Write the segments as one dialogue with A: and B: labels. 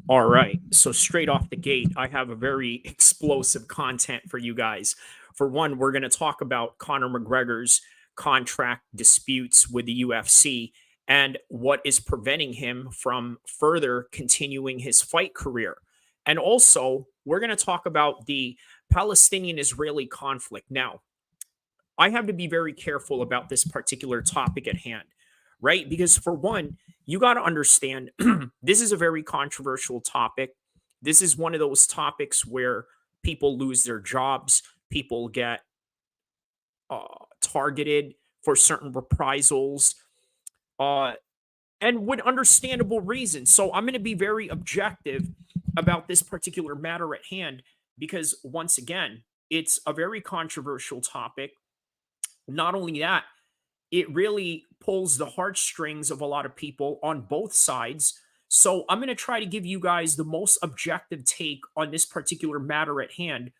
A: All right. So straight off the gate, I have a very explosive content for you guys. For one, we're going to talk about Conor McGregor's contract disputes with the UFC and what is preventing him from further continuing his fight career. And also, we're going to talk about the Palestinian Israeli conflict. Now, I have to be very careful about this particular topic at hand, right? Because for one, you got to understand this is a very controversial topic. This is one of those topics where people lose their jobs, people get targeted for certain reprisals, uh, and with understandable reasons. So I'm going to be very objective about this particular matter at hand because, once again, it's a very controversial topic. Not only that, it really pulls the heartstrings of a lot of people on both sides. So I'm going to try to give you guys the most objective take on this particular matter at hand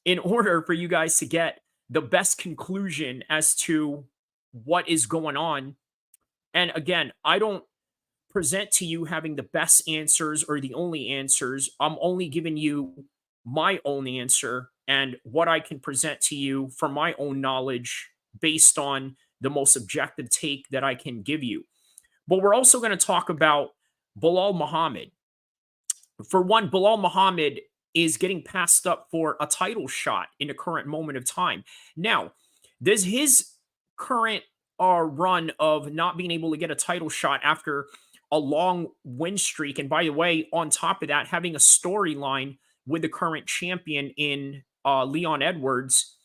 A: in order for you guys to get the best conclusion as to what is going on. And again, I don't present to you having the best answers or the only answers. I'm only giving you my own answer and what I can present to you from my own knowledge based on the most objective take that I can give you. But we're also going to talk about Belal Muhammad. For one, Belal Muhammad is getting passed up for a title shot in the current moment of time. Now, does his current run of not being able to get a title shot after a long win streak, and by the way, on top of that, having a storyline with the current champion in Leon Edwards,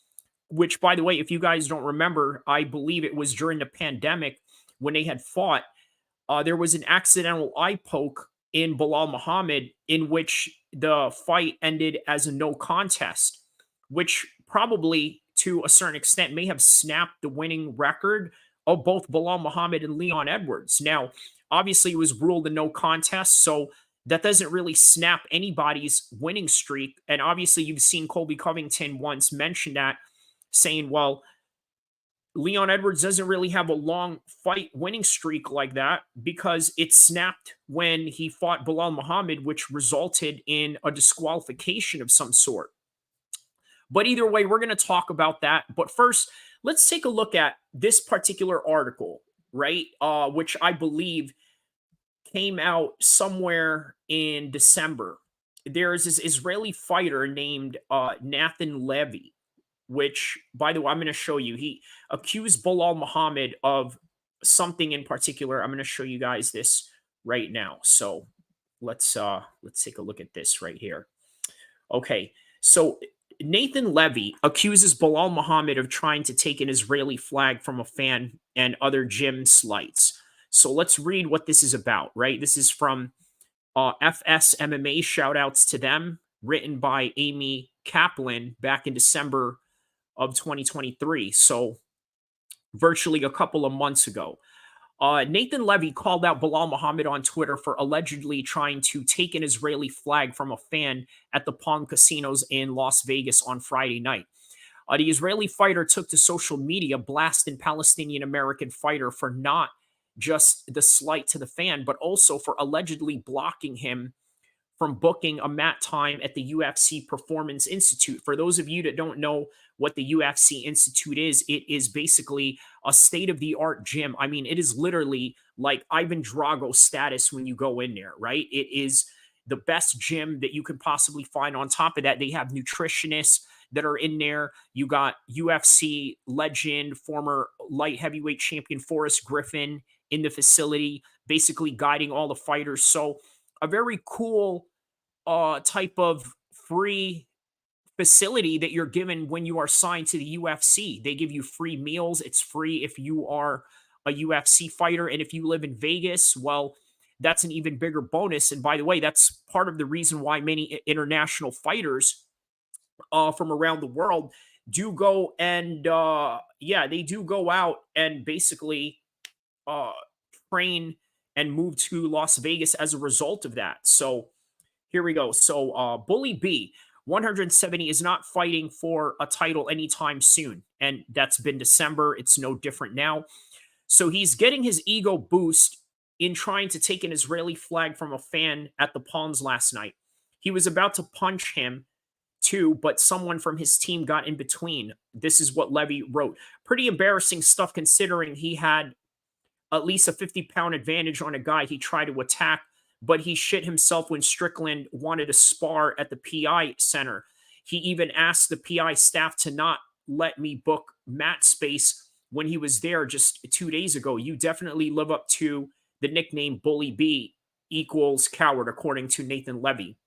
A: which, by the way, if you guys don't remember, I believe it was during the pandemic when they had fought. There was an accidental eye poke in Belal Muhammad in which the fight ended as a no contest, which probably to a certain extent may have snapped the winning record of both Belal Muhammad and Leon Edwards. Now, obviously, it was ruled a no contest, so that doesn't really snap anybody's winning streak. And obviously, you've seen Colby Covington once mention that, saying, well, Leon Edwards doesn't really have a long fight winning streak like that because it snapped when he fought Belal Muhammad, which resulted in a disqualification of some sort. But either way, we're going to talk about that. But first, let's take a look at this particular article, right? Which I believe came out somewhere in December. There is this Israeli fighter named Nathan Levy, which, by the way, I'm going to show you. He accused Belal Muhammad of something in particular. I'm going to show you guys this right now. So let's take a look at this right here. Okay, so Nathan Levy accuses Belal Muhammad of trying to take an Israeli flag from a fan and other gym slights. So let's read what this is about, right? This is from FS MMA, shout outs to them, written by Amy Kaplan back in December of 2023. So virtually a couple of months ago. Nathan Levy called out Belal Muhammad on Twitter for allegedly trying to take an Israeli flag from a fan at the Palm Casinos in Las Vegas on Friday night. The Israeli fighter took to social media blasting Palestinian American fighter for not just the slight to the fan, but also for allegedly blocking him from booking a mat time at the UFC Performance Institute. For those of you that don't know what the UFC Institute is, it is basically a state-of-the-art gym. I mean, it is literally like Ivan Drago status when you go in there, right? It is the best gym that you can possibly find. On top of that, they have nutritionists that are in there. You got UFC legend, former light heavyweight champion Forrest Griffin in the facility, basically guiding all the fighters. So a very cool type of free facility that you're given when you are signed to the UFC. They give you free meals. It's free if you are a UFC fighter. And if you live in Vegas, well, that's an even bigger bonus. And by the way, that's part of the reason why many international fighters from around the world do go and, yeah, they do go out and basically uh, train and move to Las Vegas as a result of that. So here we go. So Bully B, 170, is not fighting for a title anytime soon. And that's been December. It's no different now. So he's getting his ego boost in trying to take an Israeli flag from a fan at the Palms last night. He was about to punch him too, but someone from his team got in between. This is what Levy wrote. Pretty embarrassing stuff considering he had at least a 50-pound advantage on a guy he tried to attack, but he shit himself when Strickland wanted to spar at the PI center. He even asked the PI staff to not let me book mat space when he was there just 2 days ago. You definitely live up to the nickname Bully B equals coward, according to Nathan Levy.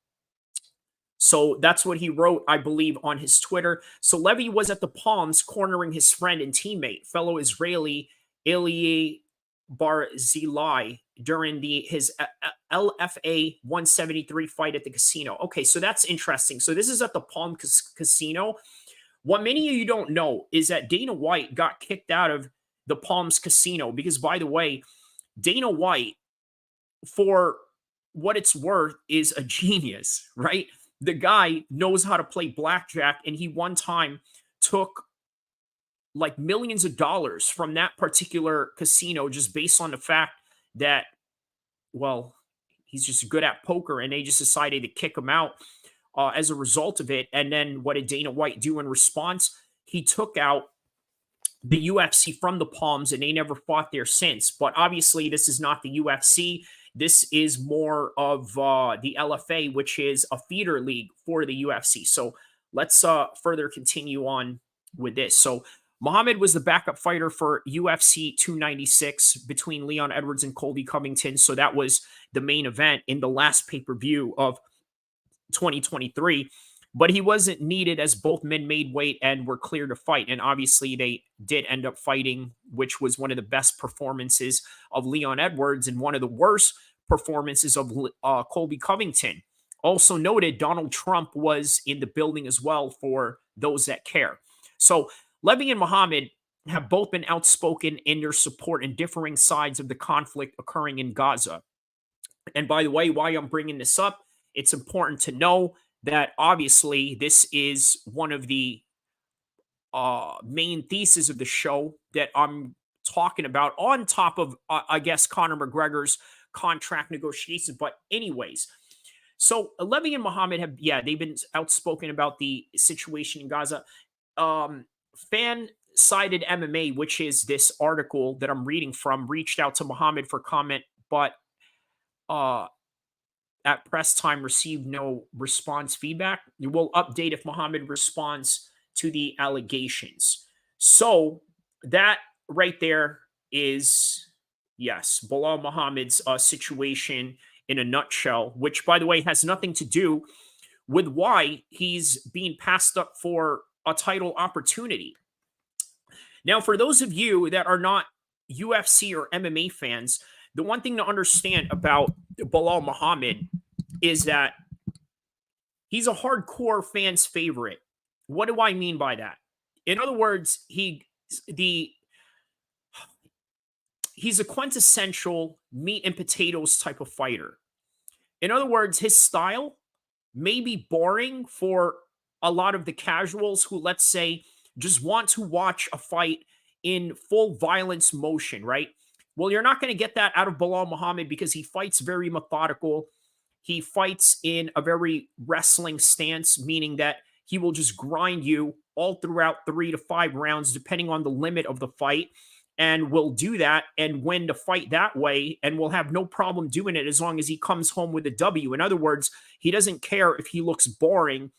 A: So that's what he wrote, I believe, on his Twitter. So Levy was at the Palms cornering his friend and teammate, fellow Israeli Elie Barzilai, during his LFA 173 fight at the casino. Okay, so that's interesting. So this is at the Palm Casino. What many of you don't know is that Dana White got kicked out of the Palms Casino because, by the way, Dana White, for what it's worth, is a genius, right? The guy knows how to play blackjack, and he one time took like millions of dollars from that particular casino just based on the fact that, well, he's just good at poker, and they just decided to kick him out as a result of it. And then what did Dana White do in response? He took out the UFC from the Palms, and they never fought there since. But obviously, this is not the UFC. This is more of the LFA, which is a feeder league for the UFC. So let's further continue on with this. So Muhammad was the backup fighter for UFC 296 between Leon Edwards and Colby Covington. So that was the main event in the last pay-per-view of 2023. But he wasn't needed as both men made weight and were clear to fight. And obviously they did end up fighting, which was one of the best performances of Leon Edwards and one of the worst performances of Colby Covington. Also noted, Donald Trump was in the building as well, for those that care. So Levy and Muhammad have both been outspoken in their support in differing sides of the conflict occurring in Gaza. And by the way, why I'm bringing this up, it's important to know that obviously this is one of the main theses of the show that I'm talking about, on top of, I guess, Conor McGregor's contract negotiations. But anyways, so Levy and Muhammad have, they've been outspoken about the situation in Gaza. Fan-sided MMA, which is this article that I'm reading from, reached out to Muhammad for comment, but at press time received no response feedback. We'll update if Muhammad responds to the allegations. So that right there is, yes, Belal Muhammad's situation in a nutshell, which, by the way, has nothing to do with why he's being passed up for a title opportunity. Now, for those of you that are not UFC or MMA fans, the one thing to understand about Belal Muhammad is that he's a hardcore fan's favorite. What do I mean by that? In other words, he's a quintessential meat and potatoes type of fighter. In other words, his style may be boring for a lot of the casuals who, let's say, just want to watch a fight in full violence motion, right? Well, you're not going to get that out of Belal Muhammad because he fights very methodical. He fights in a very wrestling stance, meaning that he will just grind you all throughout 3 to 5 rounds, depending on the limit of the fight, and will do that and win the fight that way, and will have no problem doing it as long as he comes home with a W. In other words, he doesn't care if he looks boring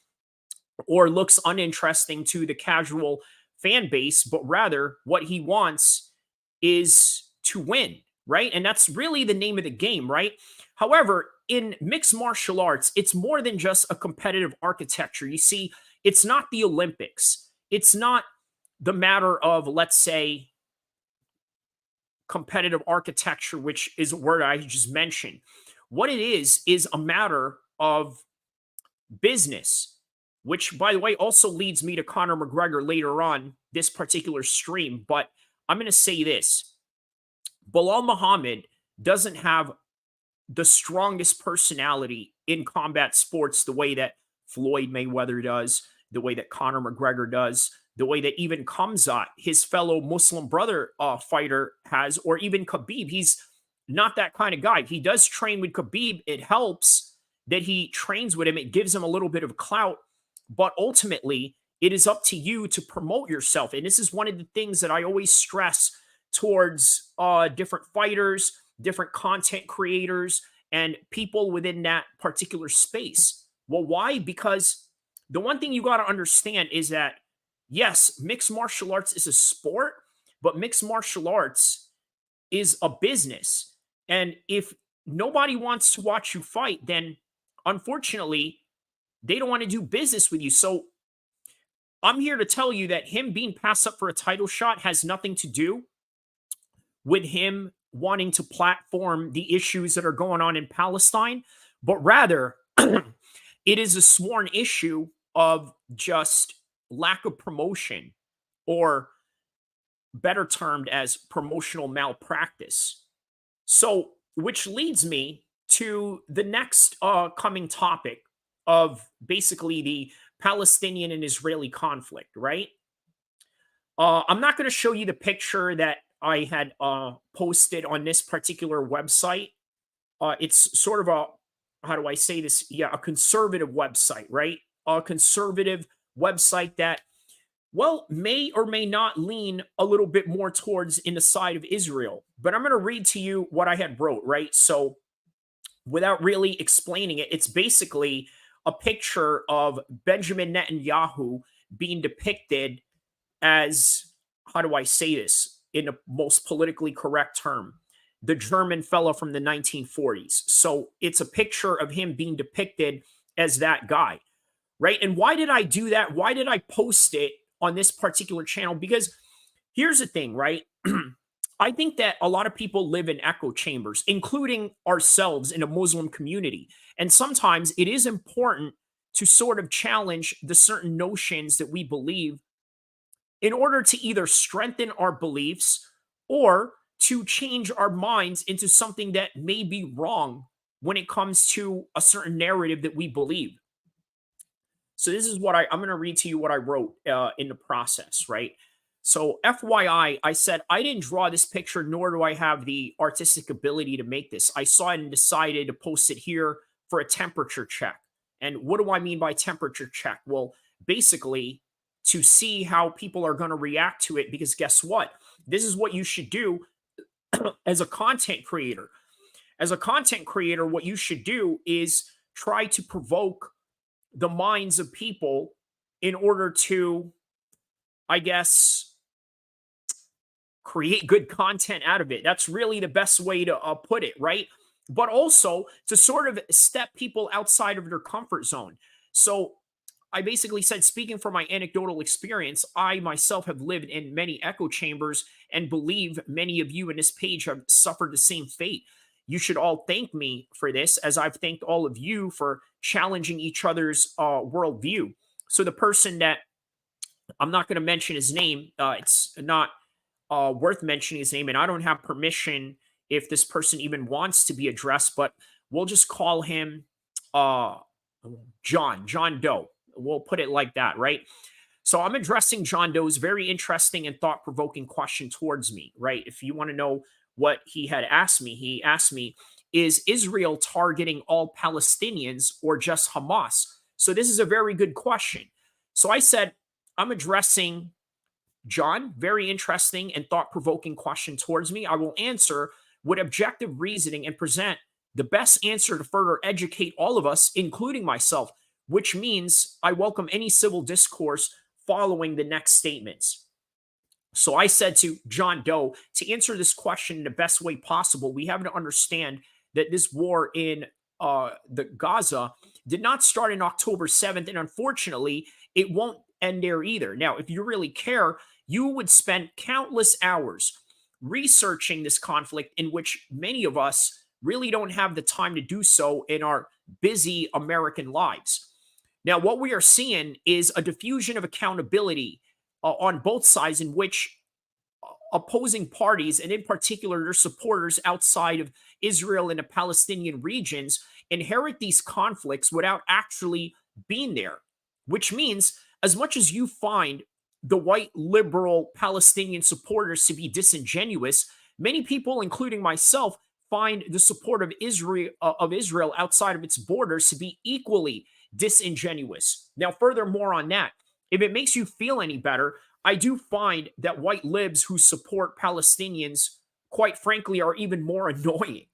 A: or looks uninteresting to the casual fan base, but rather what he wants is to win, right? And that's really the name of the game, right? However, in mixed martial arts, it's more than just a competitive architecture. You see, it's not the Olympics. It's not the matter of, let's say, competitive architecture, which is a word I just mentioned. What it is a matter of business, which, by the way, also leads me to Conor McGregor later on this particular stream. But I'm going to say this. Belal Muhammad doesn't have the strongest personality in combat sports the way that Floyd Mayweather does, the way that Conor McGregor does, the way that even Khamzat, his fellow Muslim brother fighter, has, or even Khabib. He's not that kind of guy. He does train with Khabib. It helps that he trains with him. It gives him a little bit of clout, but ultimately, it is up to you to promote yourself. And this is one of the things that I always stress towards different fighters, different content creators, and people within that particular space. Well, why? Because the one thing you got to understand is that, yes, mixed martial arts is a sport, but mixed martial arts is a business. And if nobody wants to watch you fight, then unfortunately, they don't want to do business with you. So I'm here to tell you that him being passed up for a title shot has nothing to do with him wanting to platform the issues that are going on in Palestine, but rather it is a sworn issue of just lack of promotion, or better termed as promotional malpractice. So, which leads me to the next coming topic of basically the Palestinian and Israeli conflict, right? I'm not going to show you the picture that I had posted on this particular website. It's sort of a, how do I say this? Yeah, a conservative website, right? A conservative website that, well, may or may not lean a little bit more towards in the side of Israel. But I'm going to read to you what I had wrote, right? So without really explaining it, it's basically a picture of Benjamin Netanyahu being depicted as, how do I say this in the most politically correct term? The German fellow from the 1940s. So it's a picture of him being depicted as that guy, right? And why did I do that? Why did I post it on this particular channel? Because here's the thing, right? I think that a lot of people live in echo chambers, including ourselves in a Muslim community. And sometimes it is important to sort of challenge the certain notions that we believe in order to either strengthen our beliefs or to change our minds into something that may be wrong when it comes to a certain narrative that we believe. So this is what I'm going to read to you what I wrote in the process, right? So FYI, I said, I didn't draw this picture, nor do I have the artistic ability to make this. I saw it and decided to post it here for a temperature check. And what do I mean by temperature check? Well, basically, to see how people are going to react to it, because guess what? This is what you should do as a content creator. As a content creator, what you should do is try to provoke the minds of people in order to, I guess, create good content out of it. That's really the best way to put it, right? But also to sort of step people outside of their comfort zone. So I basically said, speaking from my anecdotal experience, I myself have lived in many echo chambers and believe many of you in this page have suffered the same fate. You should all thank me for this, as I've thanked all of you for challenging each other's worldview. So the person that, I'm not going to mention his name, it's not worth mentioning his name, and I don't have permission if this person even wants to be addressed, but we'll just call him John Doe. We'll put it like that, right? So I'm addressing John Doe's very interesting and thought-provoking question towards me, right? If you want to know what he had asked me, he asked me, is Israel targeting all Palestinians or just Hamas? So this is a very good question. So I said, I'm addressing John, very interesting and thought-provoking question towards me. I will answer with objective reasoning and present the best answer to further educate all of us, including myself, which means I welcome any civil discourse following the next statements. So I said to John Doe, to answer this question in the best way possible, we have to understand that this war in the Gaza did not start on October 7th, and unfortunately, it won't end there either. Now, if you really care, you would spend countless hours researching this conflict, in which many of us really don't have the time to do so in our busy American lives. Now, what we are seeing is a diffusion of accountability on both sides, in which opposing parties, and in particular their supporters outside of Israel and the Palestinian regions, inherit these conflicts without actually being there, which means as much as you find the white liberal Palestinian supporters to be disingenuous, many people, including myself, find the support of Israel outside of its borders to be equally disingenuous. Now, furthermore on that, if it makes you feel any better, I do find that white libs who support Palestinians, quite frankly, are even more annoying.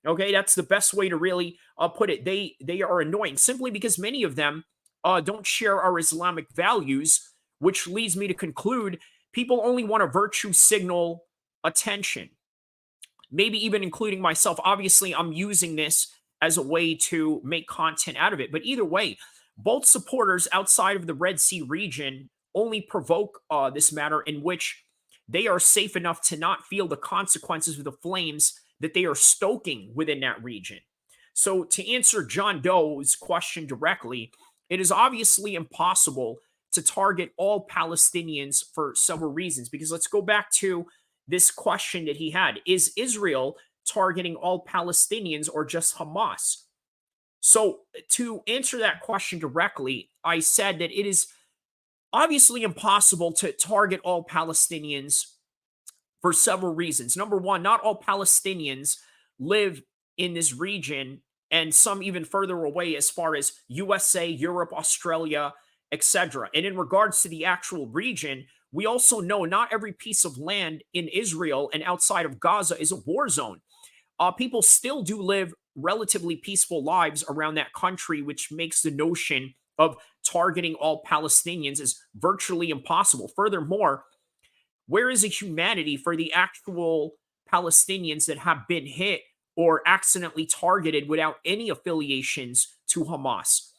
A: Okay, that's the best way to really put it. They are annoying simply because many of them don't share our Islamic values, which leads me to conclude people only want a virtue signal attention, maybe even including myself. Obviously, I'm using this as a way to make content out of it. But either way, both supporters outside of the Red Sea region only provoke this matter in which they are safe enough to not feel the consequences of the flames that they are stoking within that region. So, to answer John Doe's question directly, it is obviously impossible to target all Palestinians for several reasons. Because let's go back to this question that he had. Is Israel targeting all Palestinians or just Hamas? So, to answer that question directly, I said that it is obviously impossible to target all Palestinians for several reasons. Number one, not all Palestinians live in this region, and some even further away as far as USA, Europe, Australia, etc. And in regards to the actual region, we also know not every piece of land in Israel and outside of Gaza is a war zone. People still do live relatively peaceful lives around that country, which makes the notion of targeting all Palestinians is virtually impossible. Furthermore, where is the humanity for the actual Palestinians that have been hit or accidentally targeted without any affiliations to Hamas,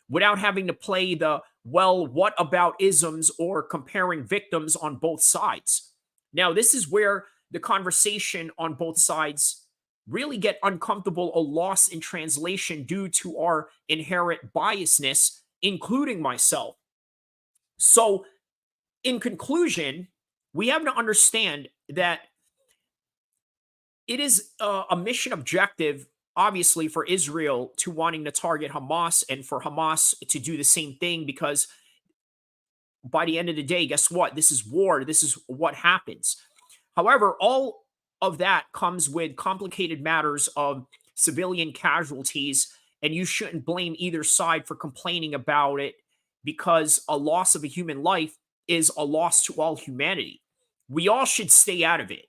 A: without having to play the, well, what about isms or comparing victims on both sides? Now, this is where the conversation on both sides really get uncomfortable or lost in translation due to our inherent biasness, including myself. So, in conclusion, we have to understand that it is a mission objective, obviously, for Israel to wanting to target Hamas and for Hamas to do the same thing because by the end of the day, guess what? This is war. This is what happens. However, all of that comes with complicated matters of civilian casualties, and you shouldn't blame either side for complaining about it because a loss of a human life is a loss to all humanity. We all should stay out of it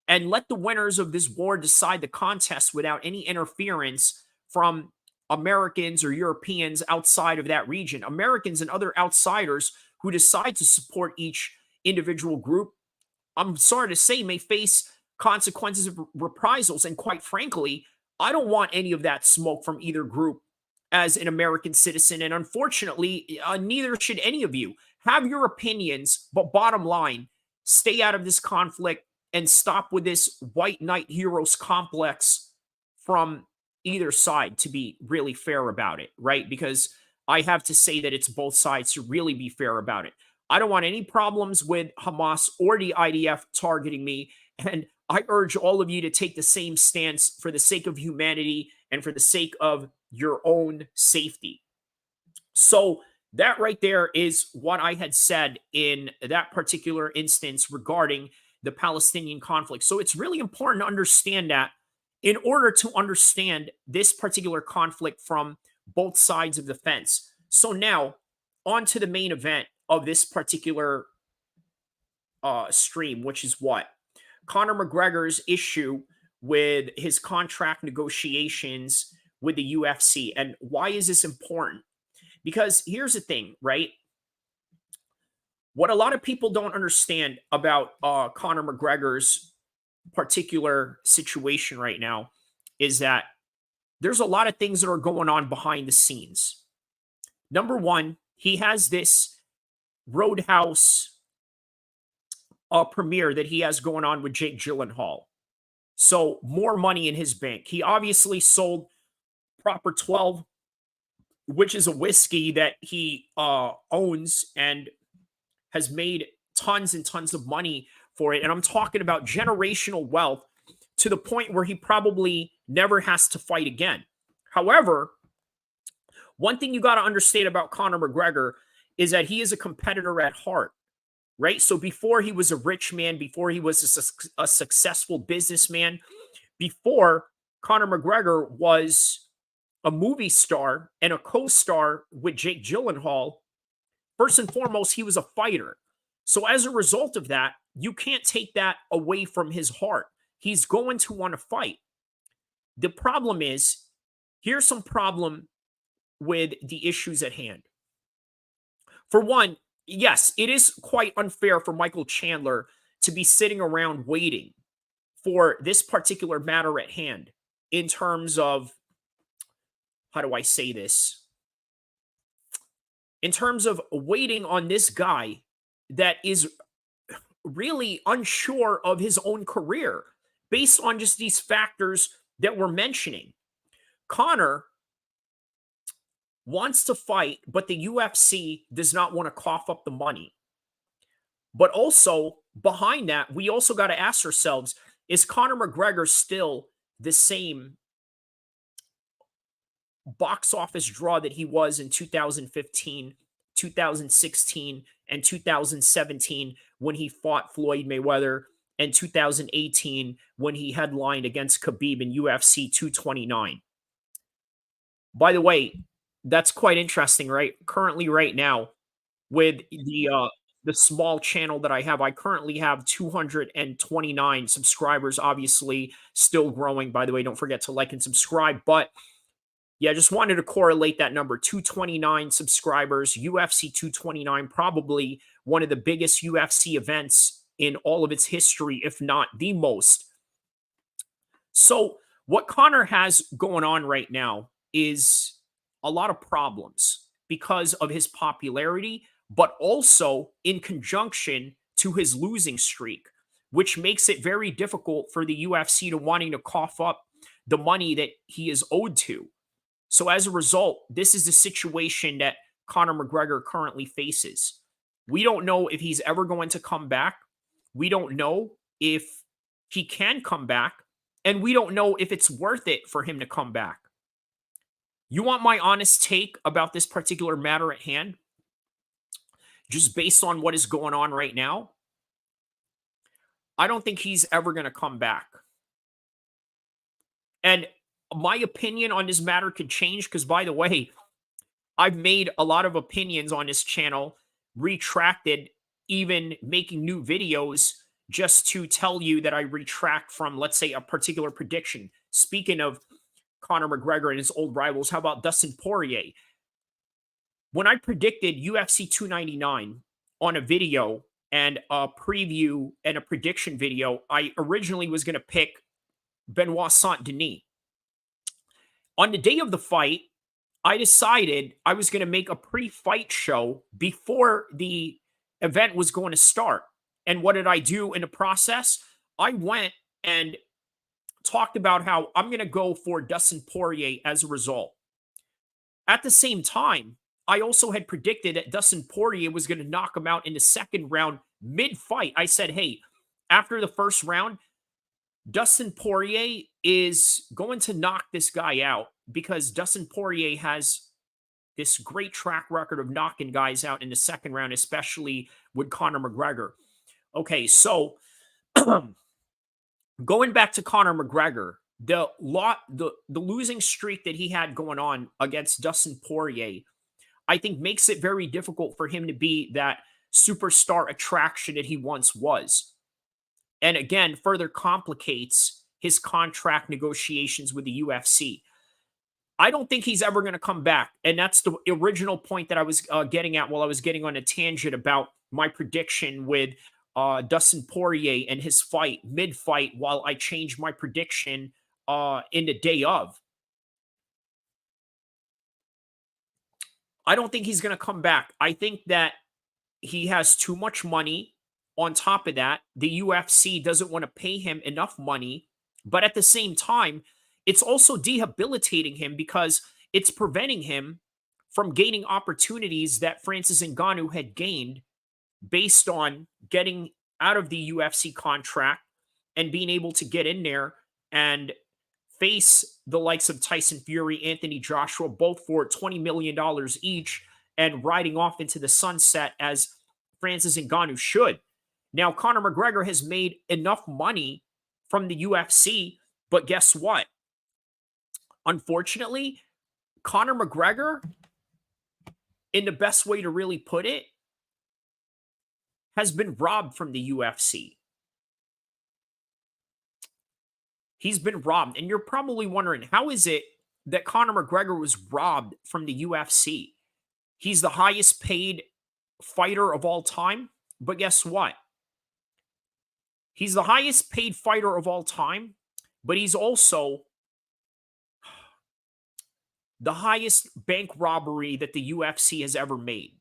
A: and let the winners of this war decide the contest without any interference from Americans or Europeans outside of that region. Americans and other outsiders who decide to support each individual group, I'm sorry to say, may face consequences of reprisals. And quite frankly, I don't want any of that smoke from either group as an American citizen. And unfortunately, neither should any of you. Have your opinions, but bottom line, stay out of this conflict and stop with this white knight heroes complex from either side, to be really fair about it, right? Because I have to say that it's both sides to really be fair about it. I don't want any problems with Hamas or the IDF targeting me. And I urge all of you to take the same stance for the sake of humanity and for the sake of your own safety. So that right there is what I had said in that particular instance regarding the Palestinian conflict. So it's really important to understand that in order to understand this particular conflict from both sides of the fence. So now, on to the main event of this particular stream, which is what? Conor McGregor's issue with his contract negotiations with the UFC. And why is this important? Because here's the thing, right? What a lot of people don't understand about Conor McGregor's particular situation right now is that there's a lot of things that are going on behind the scenes. Number one, he has this Roadhouse premiere that he has going on with Jake Gyllenhaal. So more money in his bank. He obviously sold Proper 12, which is a whiskey that he owns and has made tons and tons of money for it. And I'm talking about generational wealth to the point where he probably never has to fight again. However, one thing you got to understand about Conor McGregor is that he is a competitor at heart, right? So before he was a rich man, before he was a successful businessman, Before, Conor McGregor was a movie star and a co-star with Jake Gyllenhaal. First and foremost, he was a fighter. So as a result of that, you can't take that away from his heart. He's going to want to fight. The problem is, here's some problem with the issues at hand. For one, yes, it is quite unfair for Michael Chandler to be sitting around waiting for this particular matter at hand in terms of, how do I say this? In terms of waiting on this guy that is really unsure of his own career based on just these factors that we're mentioning. Conor wants to fight, but the UFC does not want to cough up the money. But also, behind that, we also got to ask ourselves, is Conor McGregor still the same box office draw that he was in 2015, 2016, and 2017 when he fought Floyd Mayweather, and 2018 when he headlined against Khabib in UFC 229? By the way, that's quite interesting, right? Currently, right now, with the small channel that I have, I currently have 229 subscribers. Obviously, still growing. By the way, don't forget to like and subscribe. But yeah, just wanted to correlate that number. 229 subscribers, UFC 229, probably one of the biggest UFC events in all of its history, if not the most. So, what Conor has going on right now is a lot of problems because of his popularity, but also in conjunction to his losing streak, which makes it very difficult for the UFC to wanting to cough up the money that he is owed to. So as a result, this is the situation that Conor McGregor currently faces. We don't know if he's ever going to come back. We don't know if he can come back. And we don't know if it's worth it for him to come back. You want my honest take about this particular matter at hand? Just based on what is going on right now? I don't think he's ever going to come back. And my opinion on this matter could change because, by the way, I've made a lot of opinions on this channel, retracted, even making new videos just to tell you that I retract from, let's say, a particular prediction. Speaking of Conor McGregor and his old rivals, how about Dustin Poirier? When I predicted UFC 299 on a video and a preview and a prediction video, I originally was going to pick Benoit Saint Denis. On the day of the fight, I decided I was going to make a pre-fight show before the event was going to start. And what did I do in the process? I went and talked about how I'm going to go for Dustin Poirier as a result. At the same time, I also had predicted that Dustin Poirier was going to knock him out in the second round mid-fight. I said, hey, after the first round, Dustin Poirier is going to knock this guy out because Dustin Poirier has this great track record of knocking guys out in the second round, especially with Conor McGregor. Okay, so going back to Conor McGregor, the losing streak that he had going on against Dustin Poirier, I think makes it very difficult for him to be that superstar attraction that he once was. And again, further complicates his contract negotiations with the UFC. I don't think he's ever going to come back. And that's the original point that I was getting at while I was getting on a tangent about my prediction with Dustin Poirier and his fight, mid-fight, while I changed my prediction in the day of. I don't think he's going to come back. I think that he has too much money. On top of that, the UFC doesn't want to pay him enough money. But at the same time, it's also debilitating him because it's preventing him from gaining opportunities that Francis Ngannou had gained based on getting out of the UFC contract and being able to get in there and face the likes of Tyson Fury, Anthony Joshua, both for $20 million each and riding off into the sunset as Francis Ngannou should. Now, Conor McGregor has made enough money from the UFC But guess what? Unfortunately, Conor McGregor, in the best way to really put it, has been robbed from the UFC. He's been robbed. And you're probably wondering, how is it that Conor McGregor was robbed from the UFC? He's the highest paid fighter of all time. But guess what? He's the highest paid fighter of all time, but he's also the highest bank robbery that the UFC has ever made.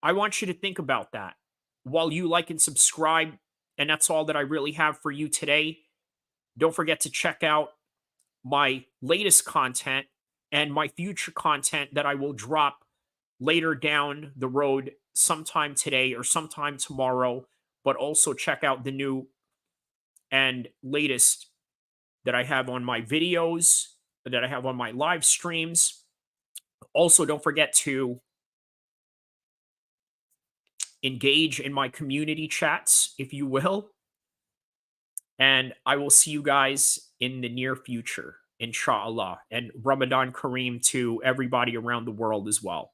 A: I want you to think about that while you like and subscribe. And that's all that I really have for you today. Don't forget to check out my latest content and my future content that I will drop later down the road sometime today or sometime tomorrow. But also check out the new and latest that I have on my videos, that I have on my live streams. Also, don't forget to engage in my community chats, if you will. And I will see you guys in the near future, inshallah. And Ramadan Kareem to everybody around the world as well.